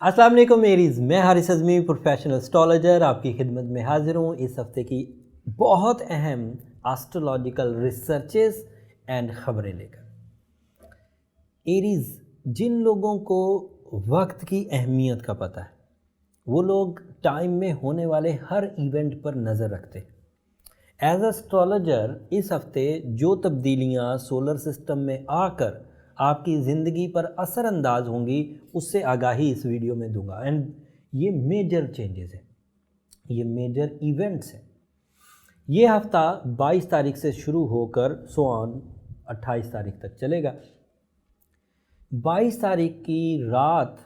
अस्सलाम वालेकुम मेरीज़, मैं हारिस अज़मी प्रोफेशनल एस्ट्रोलॉजर आपकी खिदमत में हाज़िर हूँ इस हफ़्ते की बहुत अहम एस्ट्रोलॉजिकल रिसर्चेस एंड ख़बरें लेकर। एरीज़, जिन लोगों को वक्त की अहमियत का पता है वो लोग टाइम में होने वाले हर इवेंट पर नज़र रखते हैं। एज एस्ट्रोलॉजर इस हफ़्ते जो तब्दीलियाँ सोलर सिस्टम में आकर आपकी ज़िंदगी पर असरअंदाज होंगी उससे आगाही इस वीडियो में दूंगा। एंड ये मेजर चेंजेस हैं, ये मेजर इवेंट्स हैं। ये हफ़्ता 22 तारीख से शुरू होकर सो ऑन 28 तारीख तक चलेगा। 22 तारीख की रात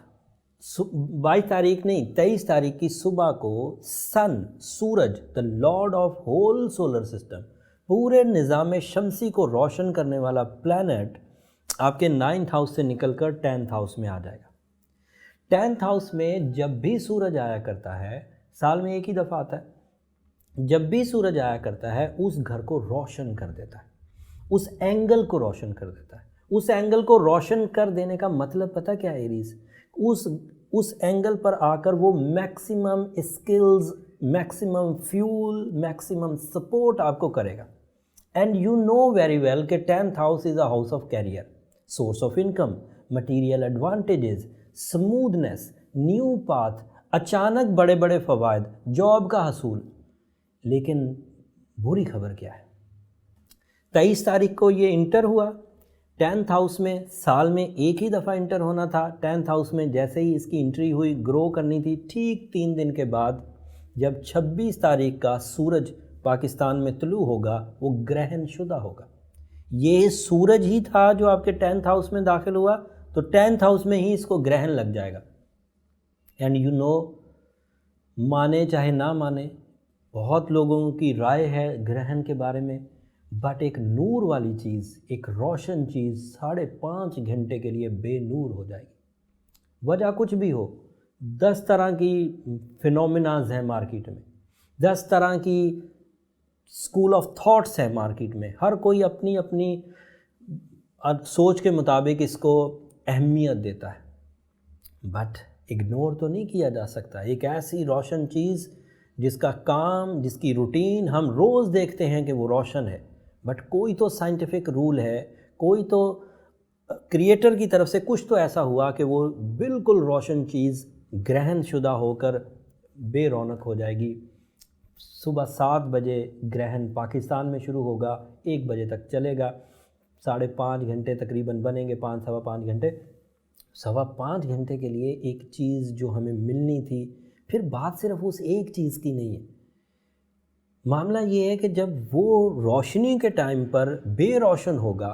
22 तारीख नहीं 23 तारीख की सुबह को सन सूरज the lord of whole solar system पूरे निज़ाम शमसी को रोशन करने वाला प्लैनेट आपके 9th हाउस से निकलकर 10th हाउस में आ जाएगा। 10th हाउस में जब भी सूरज आया करता है, साल में एक ही दफ़ा आता है, जब भी सूरज आया करता है उस घर को रोशन कर देता है, उस एंगल को रोशन कर देता है। उस एंगल को रोशन कर देने का मतलब पता क्या है एरीज़? उस एंगल पर आकर वो maximum skills, maximum fuel, maximum support आपको करेगा। And you know very well कि 10th house is a house of career, source of income, material advantages, smoothness, new path, अचानक बड़े बड़े फ़वाइद, जॉब का हसूल। लेकिन बुरी खबर क्या है? 23 तारीख को ये इंटर हुआ 10th हाउस में। साल में एक ही दफ़ा इंटर होना था 10th हाउस में। जैसे ही इसकी एंट्री हुई, ग्रो करनी थी, ठीक 3 दिन के बाद जब 26 तारीख का सूरज पाकिस्तान में तुलू होगा वो ग्रहण शुदा होगा। ये सूरज ही था जो आपके 10th हाउस में दाखिल हुआ, तो 10th हाउस में ही इसको ग्रहण लग जाएगा। एंड यू नो, माने चाहे ना माने, बहुत लोगों की राय है ग्रहण के बारे में, बट एक नूर वाली चीज़, एक रोशन चीज़ 5.5 घंटे के लिए बेनूर हो जाएगी। वजह कुछ भी हो, 10 तरह की फिनोमिनाज हैं मार्केट में, 10 तरह की स्कूल ऑफ थॉट्स है मार्केट में। हर कोई अपनी अपनी सोच के मुताबिक इसको अहमियत देता है, बट इग्नोर तो नहीं किया जा सकता। एक ऐसी रोशन चीज़ जिसका काम, जिसकी रूटीन हम रोज़ देखते हैं कि वो रोशन है, बट कोई तो साइंटिफिक रूल है, कोई तो क्रिएटर की तरफ से कुछ तो ऐसा हुआ कि वो बिल्कुल रोशन चीज़ ग्रहण शुदा होकर बेरौनक हो जाएगी। सुबह 7 बजे ग्रहण पाकिस्तान में शुरू होगा, 1 बजे तक चलेगा, 5.5 घंटे तकरीबन बनेंगे, 5 सवा 5 घंटे। सवा 5 घंटे के लिए एक चीज़ जो हमें मिलनी थी। फिर बात सिर्फ उस एक चीज़ की नहीं है, मामला ये है कि जब वो रोशनी के टाइम पर बेरोशन होगा,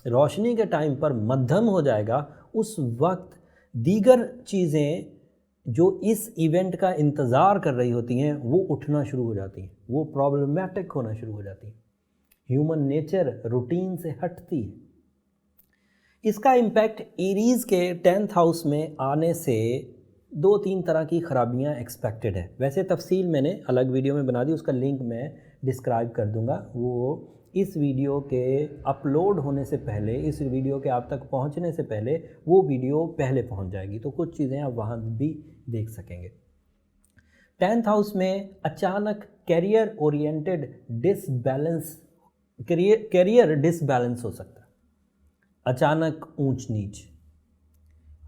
रोशनी के टाइम पर मध्यम हो जाएगा, उस वक्त दीगर चीज़ें जो इस इवेंट का इंतज़ार कर रही होती हैं वो उठना शुरू हो जाती हैं, वो प्रॉब्लमेटिक होना शुरू हो जाती हैं। ह्यूमन नेचर रूटीन से हटती है। इसका इम्पैक्ट एरीज़ के 10th हाउस में आने से 2-3 तरह की ख़राबियाँ एक्सपेक्टेड है। वैसे तफसील मैंने अलग वीडियो में बना दी, उसका लिंक मैं डिस्क्राइब कर दूंगा। वो इस वीडियो के अपलोड होने से पहले, इस वीडियो के आप तक पहुंचने से पहले वो वीडियो पहले पहुंच जाएगी, तो कुछ चीज़ें आप वहां भी देख सकेंगे। 10th हाउस में अचानक career oriented disbalance, career disbalance हो सकता है। अचानक ऊंच नीच,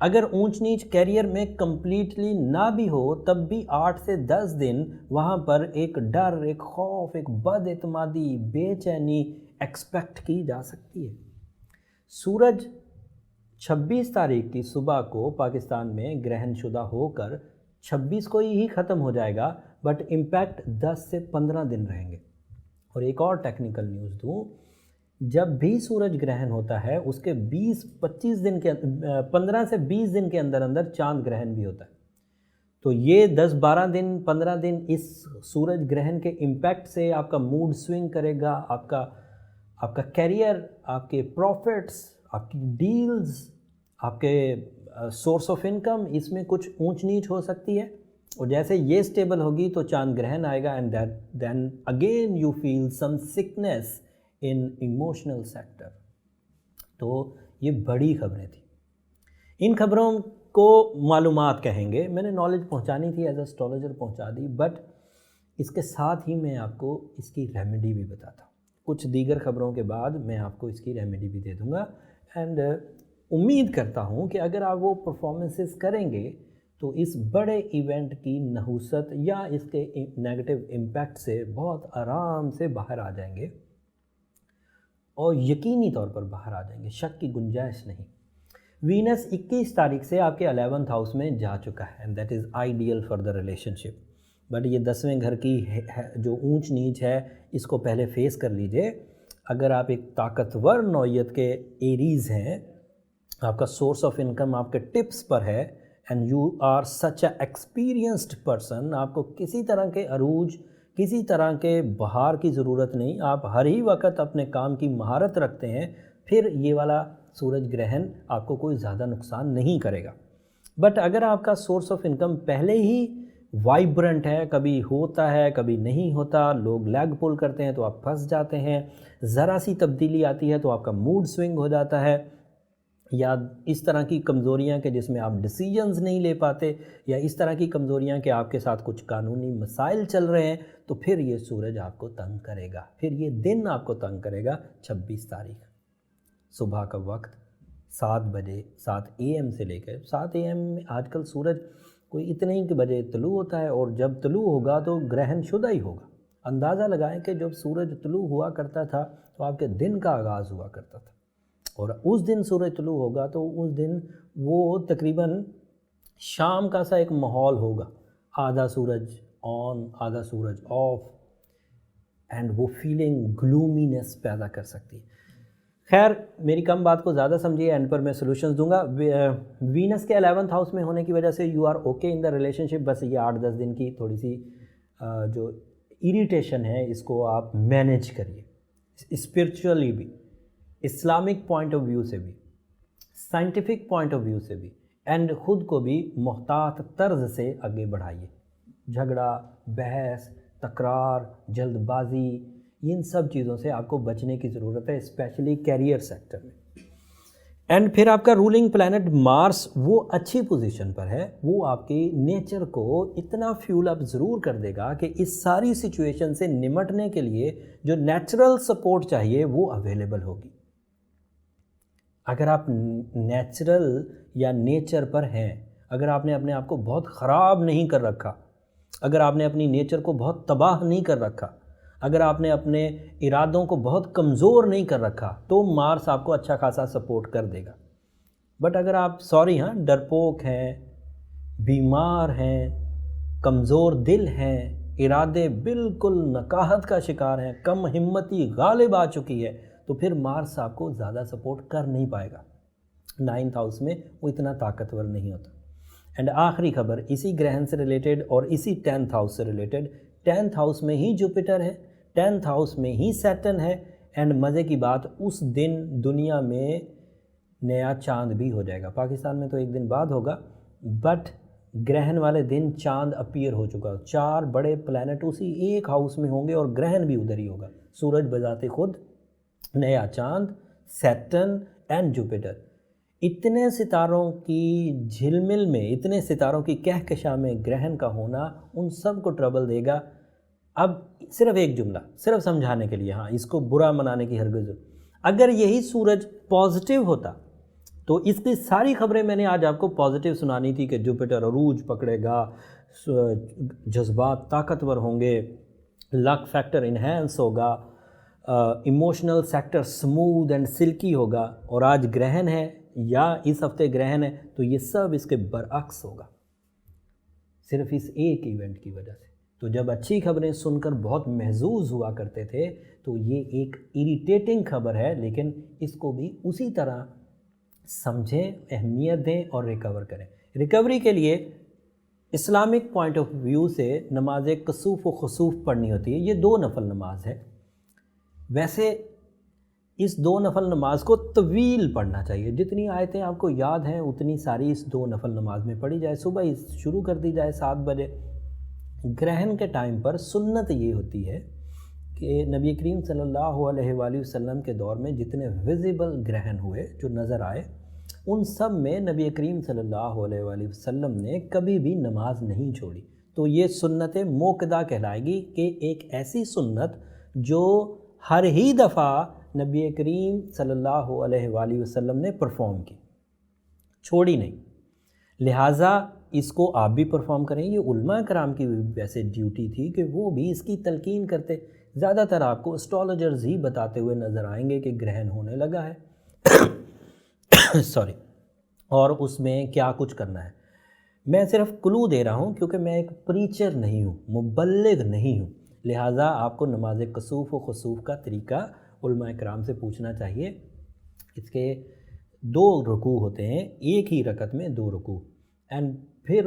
अगर ऊंच नीच कैरियर में कंप्लीटली ना भी हो तब भी 8 से 10 दिन वहाँ पर एक डर, एक खौफ, एक बदएतमादी, बेचैनी एक्सपेक्ट की जा सकती है। सूरज 26 तारीख की सुबह को पाकिस्तान में ग्रहण शुदा होकर 26 को ही ख़त्म हो जाएगा, बट इम्पैक्ट 10 से 15 दिन रहेंगे। और एक और टेक्निकल न्यूज़ दूँ, जब भी सूरज ग्रहण होता है उसके 20-25 दिन के 15 से 20 दिन के अंदर अंदर चांद ग्रहण भी होता है। तो ये 10-12 दिन, 15 दिन इस सूरज ग्रहण के इम्पैक्ट से आपका मूड स्विंग करेगा, आपका कैरियर, आपके प्रॉफिट्स, आपकी डील्स, आपके सोर्स ऑफ इनकम, इसमें कुछ ऊंच नीच हो सकती है। और जैसे ये स्टेबल होगी तो चांद ग्रहण आएगा and then again you feel some sickness in emotional sector. तो ये बड़ी खबरें थी। इन खबरों को मालूमात कहेंगे, मैंने नॉलेज पहुंचानी थी, एज एस्ट्रोलॉजर पहुंचा दी, बट इसके साथ ही मैं आपको इसकी रेमेडी भी बताता हूँ। कुछ दीगर ख़बरों के बाद मैं आपको इसकी रेमेडी भी दे दूँगा। एंड उम्मीद करता हूँ कि अगर आप वो परफॉर्मेंसेस करेंगे तो इस बड़े इवेंट की नहुसत या इसके नेगेटिव इम्पैक्ट से बहुत आराम से बाहर आ जाएंगे, और यकीनी तौर पर बाहर आ जाएंगे, शक की गुंजाइश नहीं। वीनस 21 तारीख से आपके 11th हाउस में जा चुका है, and that is ideal for the relationship. But ये 10वें घर की जो ऊंच नीच है, इसको पहले फेस कर लीजिए। अगर आप एक ताकतवर नौयत के एरीज़ हैं, आपका सोर्स ऑफ इनकम आपके टिप्स पर है, and you are such a experienced person, आपको किसी तरह के अरूज, किसी तरह के बहार की ज़रूरत नहीं, आप हर ही वक्त अपने काम की महारत रखते हैं, फिर ये वाला सूरज ग्रहण आपको कोई ज़्यादा नुकसान नहीं करेगा। बट अगर आपका सोर्स ऑफ इनकम पहले ही वाइब्रेंट है, कभी होता है कभी नहीं होता, लोग लैग पुल करते हैं तो आप फंस जाते हैं, ज़रा सी तब्दीली आती है तो आपका मूड स्विंग हो जाता है, या इस तरह की कमज़ोरियाँ के जिसमें आप डिसीजंस नहीं ले पाते, या इस तरह की कमज़ोरियाँ कि आपके साथ कुछ कानूनी मसाइल चल रहे हैं, तो फिर ये सूरज आपको तंग करेगा, फिर ये दिन आपको तंग करेगा। 26 तारीख सुबह का वक्त 7 बजे 7 AM से लेकर 7 AM में आजकल सूरज कोई इतने ही बजे तुलू होता है, और जब तुलू होगा तो ग्रहण शुदा ही होगा। अंदाज़ा लगाएं कि जब सूरज तुलू हुआ करता था तो आपके दिन का आगाज़ हुआ करता था, और उस दिन सूरज तुलू होगा तो उस दिन वो तकरीबन शाम का सा एक माहौल होगा, आधा सूरज ऑन आधा सूरज ऑफ, एंड वो फीलिंग ग्लूमीनेस पैदा कर सकती है। खैर, मेरी कम बात को ज़्यादा समझिए, एंड पर मैं सॉल्यूशंस दूंगा। वीनस के 11th हाउस में होने की वजह से you are okay in the relationship. बस ये 8-10 दिन की थोड़ी सी जो इरिटेशन है, इसको आप मैनेज करिए, स्पिरिचुअली भी, इस्लामिक पॉइंट ऑफ व्यू से भी, साइंटिफिक पॉइंट ऑफ व्यू से भी, एंड ख़ुद को भी मोहतात तर्ज से आगे बढ़ाइए। झगड़ा, बहस, तकरार, जल्दबाजी, इन सब चीज़ों से आपको बचने की ज़रूरत है, स्पेशली कैरियर सेक्टर में। एंड फिर आपका रूलिंग प्लैनेट मार्स वो अच्छी पोजीशन पर है, वो आपकी नेचर को इतना फ्यूल अप ज़रूर कर देगा कि इस सारी सिचुएशन से निमटने के लिए जो नेचुरल सपोर्ट चाहिए वो अवेलेबल होगी। अगर आप नेचुरल या नेचर पर हैं, अगर आपने अपने आप को बहुत ख़राब नहीं कर रखा, अगर आपने अपनी नेचर को बहुत तबाह नहीं कर रखा, अगर आपने अपने इरादों को बहुत कमज़ोर नहीं कर रखा, तो मार्स आपको अच्छा खासा सपोर्ट कर देगा। बट अगर आप डरपोक हैं, बीमार हैं, कमज़ोर दिल हैं, इरादे बिल्कुल नकाहत का शिकार हैं, कम हिम्मती गालिब आ चुकी है, तो फिर मार्स आपको ज़्यादा सपोर्ट कर नहीं पाएगा। 9th हाउस में वो इतना ताकतवर नहीं होता। एंड आखिरी खबर इसी ग्रहण से रिलेटेड और इसी 10th हाउस से रिलेटेड। 10th हाउस में ही जुपिटर है, 10th हाउस में ही सैटर्न है, एंड मज़े की बात, उस दिन दुनिया में नया चांद भी हो जाएगा। पाकिस्तान में तो एक दिन बाद होगा, बट ग्रहण वाले दिन चांद अपीयर हो चुका। 4 बड़े प्लैनेट उसी एक हाउस में होंगे और ग्रहण भी उधर ही होगा। सूरज बजाते खुद, नया चांद, सैटर्न एंड जुपिटर। इतने सितारों की झिलमिल में, इतने सितारों की कहकशा में ग्रहण का होना उन सब को ट्रबल देगा। अब सिर्फ एक जुमला, सिर्फ समझाने के लिए, हाँ, इसको बुरा मनाने की हरगिज़, अगर यही सूरज पॉजिटिव होता तो इसकी सारी खबरें मैंने आज आपको पॉजिटिव सुनानी थी कि जुपिटर अरूज पकड़ेगा, जज्बात ताकतवर होंगे, लक फैक्टर इन्हेंस होगा, emotional sector smooth and silkie होगा। और आज ग्रहण है या इस हफ्ते ग्रहण है तो ये सब इसके बरअक्स होगा, सिर्फ इस एक इवेंट की वजह से। तो जब अच्छी खबरें सुनकर बहुत महजूज हुआ करते थे तो ये एक इरिटेटिंग खबर है, लेकिन इसको भी उसी तरह समझें, अहमियत दें और रिकवर करें। रिकवरी के लिए इस्लामिक पॉइंट ऑफ व्यू से नमाज कसूफ़ व खसूफ़ पढ़नी होती है। ये 2 नफल नमाज है। वैसे इस 2 नफल नमाज को तवील पढ़ना चाहिए। जितनी आयतें आपको याद हैं उतनी सारी इस 2 नफल नमाज में पढ़ी जाए। सुबह शुरू कर दी जाए 7 बजे। ग्रहण के टाइम पर सुन्नत ये होती है कि नबी करीम सल्लल्लाहु अलैहि वसल्लम के दौर में जितने विजिबल ग्रहण हुए, जो नज़र आए, उन सब में नबी करीम सल्लल्लाहु अलैहि वसल्लम ने कभी भी नमाज नहीं छोड़ी। तो ये सुन्नत मोक़दा कहलाएगी कि एक ऐसी सुन्नत जो हर ही दफ़ा नबी करीम सल्लल्लाहु अलैहि वसल्लम ने परफॉर्म की, छोड़ी नहीं। लिहाजा इसको आप भी परफॉर्म करें। ये उलमा कराम की वैसे ड्यूटी थी कि वो भी इसकी तलकीन करते। ज़्यादातर आपको एस्ट्रोलॉजर्स ही बताते हुए नज़र आएंगे कि ग्रहण होने लगा है सॉरी, और उसमें क्या कुछ करना है। मैं सिर्फ क्लू दे रहा हूँ क्योंकि मैं एक प्रीचर नहीं हूँ, मुबल्लिग नहीं हूँ। लिहाजा आपको नमाज कसूफ़ व खसूफ़ का तरीक़ा उलमा कराम से पूछना चाहिए। इसके 2 रुकू होते हैं, एक ही रकत में 2 रुकू, एंड फिर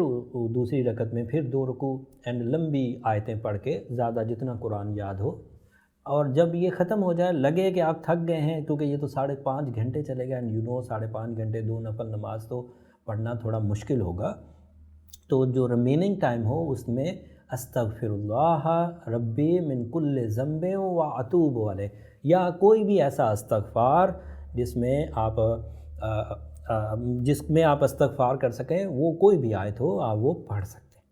दूसरी रकत में फिर 2 रुकू, एंड लंबी आयतें पढ़ के ज़्यादा जितना कुरान याद हो। और जब ये ख़त्म हो जाए, लगे कि आप थक गए हैं क्योंकि ये तो 5.5 घंटे चलेगा, एंड 5.5 घंटे 2 नफल नमाज तो पढ़ना थोड़ा मुश्किल होगा, तो जो रिमेनिंग टाइम हो उसमें अस्तगफिरुल्लाह रब्बी मिन कुल्लि ज़ंबे व अतूबु अलैह, या कोई भी ऐसा इस्तग़फ़ार जिसमें आप इस्तग़फ़ार कर सकें, वो कोई भी आयत हो आप वो पढ़ सकते हैं।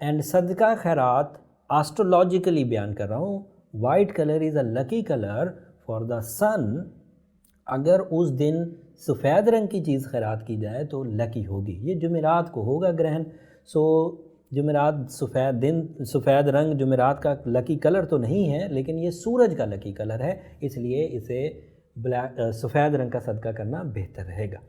एंड सदका खैरात एस्ट्रोलॉजिकली बयान कर रहा हूँ। White colour is a lucky colour for the sun. अगर उस दिन सफ़ेद रंग की चीज़ खैरात की जाए तो लकी होगी। ये जुमेरात को होगा ग्रहण। सो जुमेरात सफ़ेद रंग जुमेरात का लकी कलर तो नहीं है, लेकिन ये सूरज का लकी कलर है, इसलिए इसे सफ़ेद रंग का सदका करना बेहतर रहेगा।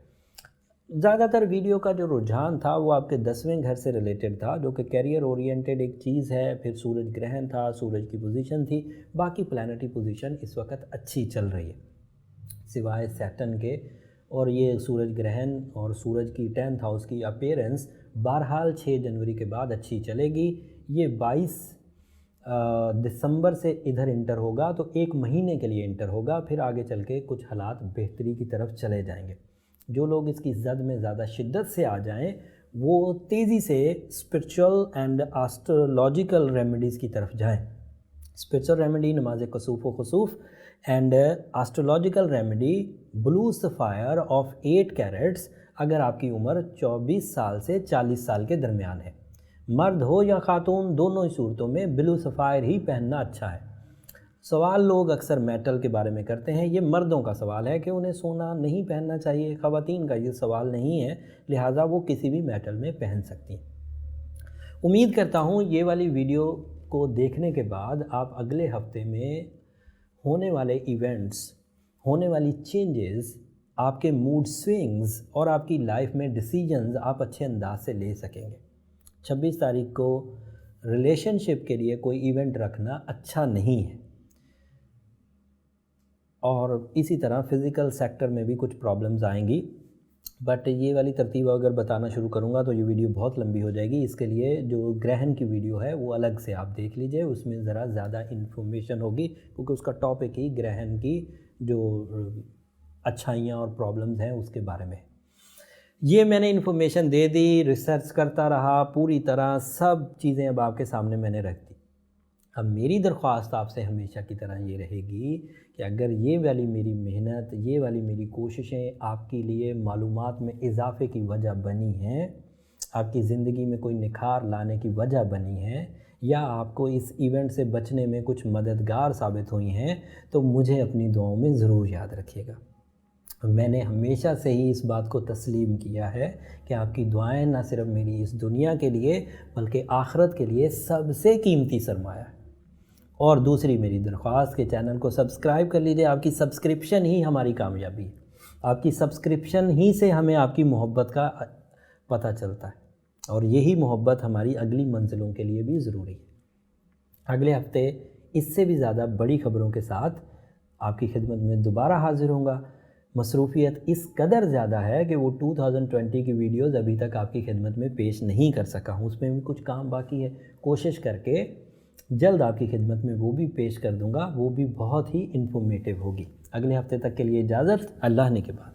ज़्यादातर वीडियो का जो रुझान था वो आपके 10वें घर से रिलेटेड था, जो कि कैरियर ओरिएंटेड एक चीज़ है। फिर सूरज ग्रहण था, सूरज की पोजीशन थी, बाकी प्लैनेटरी पोजीशन इस वक्त अच्छी चल रही है सिवाय सैटर्न के। और ये सूरज ग्रहण और सूरज की 10th हाउस की अपीयरेंस बहरहाल 6 जनवरी के बाद अच्छी चलेगी। ये 22 दिसंबर से इधर इंटर होगा, तो 1 महीने के लिए इंटर होगा, फिर आगे चल के कुछ हालात बेहतरी की तरफ चले जाएंगे। जो लोग इसकी जद में ज़्यादा शिद्दत से आ जाएं, वो तेज़ी से स्पिरिचुअल एंड एस्ट्रोलॉजिकल रेमेडीज़ की तरफ जाएं। स्पिरिचुअल रेमेडी नमाज कसूफ़ व खसूफ़, and astrological remedy blue sapphire of 8 carats अगर आपकी उम्र 24 साल से 40 साल के दरमियान है। मर्द हो या ख़ातून, दोनों ही सूरतों में ब्लू सफ़ायर ही पहनना अच्छा है। सवाल लोग अक्सर मेटल के बारे में करते हैं, ये मर्दों का सवाल है कि उन्हें सोना नहीं पहनना चाहिए। ख़वातीन का ये सवाल नहीं है, लिहाजा वो किसी भी मेटल में पहन सकती हैं। उम्मीद करता हूँ ये वाली वीडियो को देखने के बाद आप अगले हफ्ते में होने वाले इवेंट्स, होने वाली चेंजेस, आपके मूड स्विंग्स और आपकी लाइफ में डिसीजंस आप अच्छे अंदाज से ले सकेंगे। 26 तारीख को रिलेशनशिप के लिए कोई इवेंट रखना अच्छा नहीं है, और इसी तरह फ़िज़िकल सेक्टर में भी कुछ प्रॉब्लम्स आएंगी। बट ये वाली तरतीब अगर बताना शुरू करूँगा तो ये वीडियो बहुत लंबी हो जाएगी। इसके लिए जो ग्रहण की वीडियो है वो अलग से आप देख लीजिए, उसमें ज़रा ज़्यादा इन्फॉर्मेशन होगी, क्योंकि उसका टॉपिक ही ग्रहण की जो अच्छाइयाँ और प्रॉब्लम्स हैं उसके बारे में। ये मैंने इन्फॉर्मेशन दे दी, रिसर्च करता रहा पूरी तरह, सब चीज़ें अब आपके सामने मैंने रख दी। अब मेरी दरख्वास्त आपसे हमेशा की तरह ये रहेगी कि अगर ये वाली मेरी मेहनत, ये वाली मेरी कोशिशें आपके लिए मालूमात में इजाफ़े की वजह बनी हैं, आपकी ज़िंदगी में कोई निखार लाने की वजह बनी है, या आपको इस इवेंट से बचने में कुछ मददगार साबित हुई हैं, तो मुझे अपनी दुआओं में ज़रूर याद रखिएगा। मैंने हमेशा से ही इस बात को तस्लीम किया है कि आपकी दुआएं न सिर्फ मेरी इस दुनिया के लिए बल्कि आखिरत के लिए सबसे कीमती सरमाया है। और दूसरी मेरी दरख्वास्त के चैनल को सब्सक्राइब कर लीजिए। आपकी सब्सक्रिप्शन ही हमारी कामयाबी है, आपकी सब्सक्रिप्शन ही से हमें आपकी मोहब्बत का पता चलता है, और यही मोहब्बत हमारी अगली मंजिलों के लिए भी ज़रूरी है। अगले हफ्ते इससे भी ज़्यादा बड़ी ख़बरों के साथ आपकी खिदमत में दोबारा हाज़िर होऊंगा। मसरूफ़ियत इस कदर ज़्यादा है कि वो 2020 की वीडियोज़ अभी तक आपकी खिदमत में पेश नहीं कर सका हूँ, उसमें भी कुछ काम बाकी है। कोशिश करके जल्द आपकी खिदमत में वो भी पेश कर दूँगा, वो भी बहुत ही इन्फॉर्मेटिव होगी। अगले हफ्ते तक के लिए इजाज़त, अल्लाह ने के बाद।